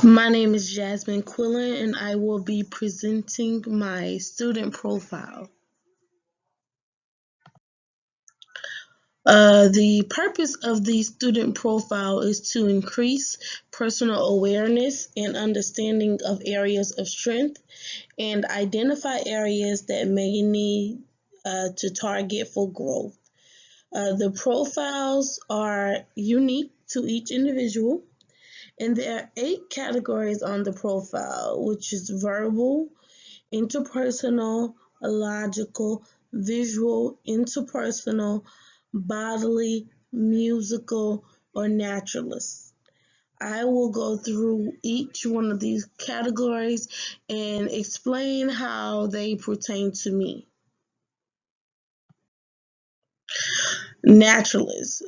My name is Jasmyn Quillen, and I will be presenting my student profile. The purpose of the student profile is to increase personal awareness and understanding of areas of strength and identify areas that may need to target for growth. The profiles are unique to each individual, and there are 8 categories on the profile, which is verbal, interpersonal, logical, visual, interpersonal, bodily, musical, or naturalist. I will go through each one of these categories and explain how they pertain to me. Naturalist.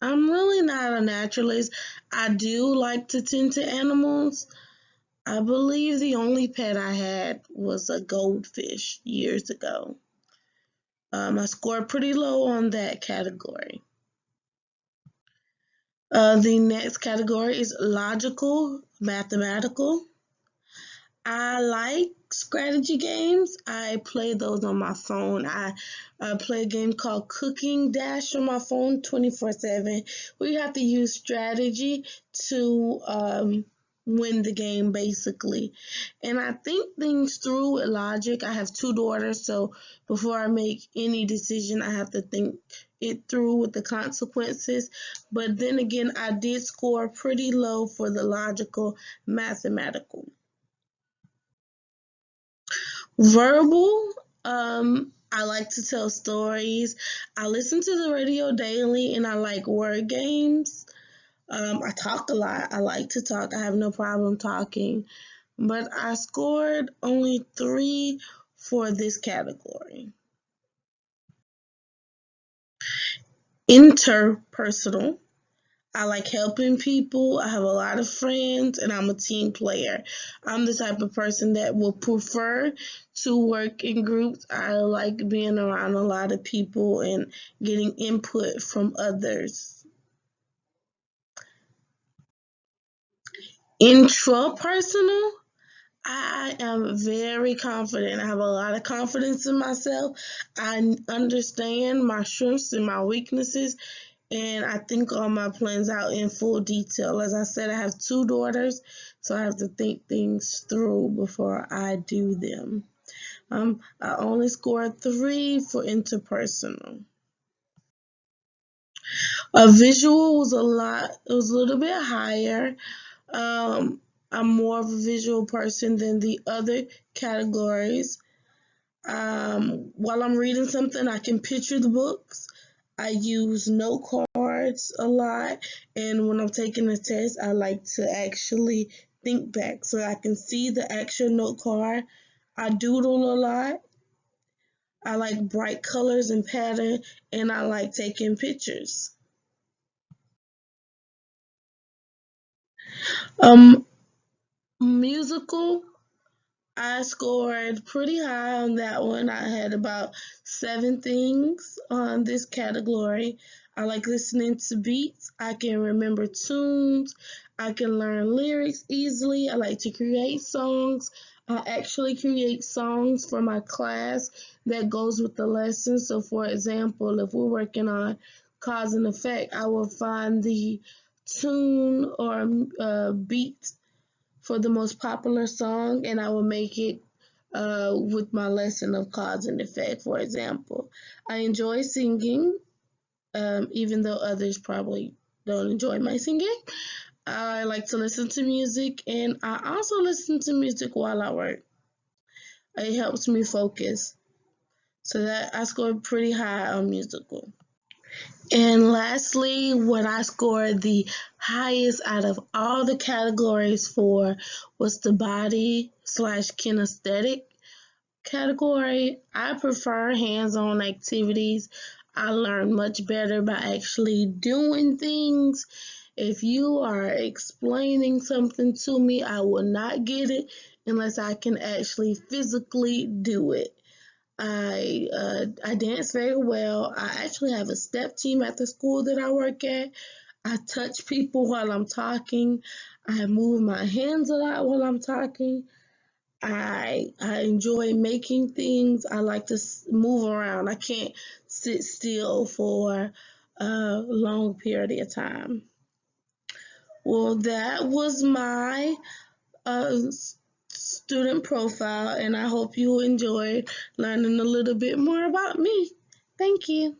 I'm really not a naturalist. I do like to tend to animals. I believe the only pet I had was a goldfish years ago. I scored pretty low on that category. The next category is logical, mathematical. I like strategy games. I play those on my phone. I play a game called Cooking Dash on my phone 24/7. We have to use strategy to win the game, basically. And I think things through with logic. I have 2 daughters, so before I make any decision, I have to think it through with the consequences. But then again, I did score pretty low for the logical, mathematical. Verbal, I like to tell stories. I listen to the radio daily and I like word games. I talk a lot. I like to talk. I have no problem talking. But I scored only 3 for this category. Interpersonal. I like helping people. I have a lot of friends and I'm a team player. I'm the type of person that will prefer to work in groups. I like being around a lot of people and getting input from others. Intrapersonal, I am very confident. I have a lot of confidence in myself. I understand my strengths and my weaknesses, and I think all my plans out in full detail. As I said, I have 2 daughters, so I have to think things through before I do them. I only scored 3 for interpersonal. A visual was a lot. It was a little bit higher. Um, I'm more of a visual person than the other categories. While I'm reading something, I can picture the books. I use note cards a lot, and when I'm taking a test, I like to actually think back so I can see the actual note card. I doodle a lot. I like bright colors and pattern, and I like taking pictures. Um, Musical, I scored pretty high on that one. I had about 7 things on this category. I like listening to beats. I can remember tunes. I can learn lyrics easily. I like to create songs. I actually create songs for my class that goes with the lesson. So, for example, if we're working on cause and effect, I will find the tune or beat for the most popular song, and I will make it with my lesson of cause and effect, for example. I enjoy singing, even though others probably don't enjoy my singing. I like to listen to music, and I also listen to music while I work. It helps me focus. So that I scored pretty high on musical. And lastly, what I scored the highest out of all the categories for was the body slash kinesthetic category. I prefer hands-on activities. I learn much better by actually doing things. If you are explaining something to me, I will not get it unless I can actually physically do it. I dance very well. I actually have a step team at the school that I work at. I touch people while I'm talking. I move my hands a lot while I'm talking. I enjoy making things. I like to move around. I can't sit still for a long period of time. Well, that was my student profile, and I hope you enjoyed learning a little bit more about me. Thank you.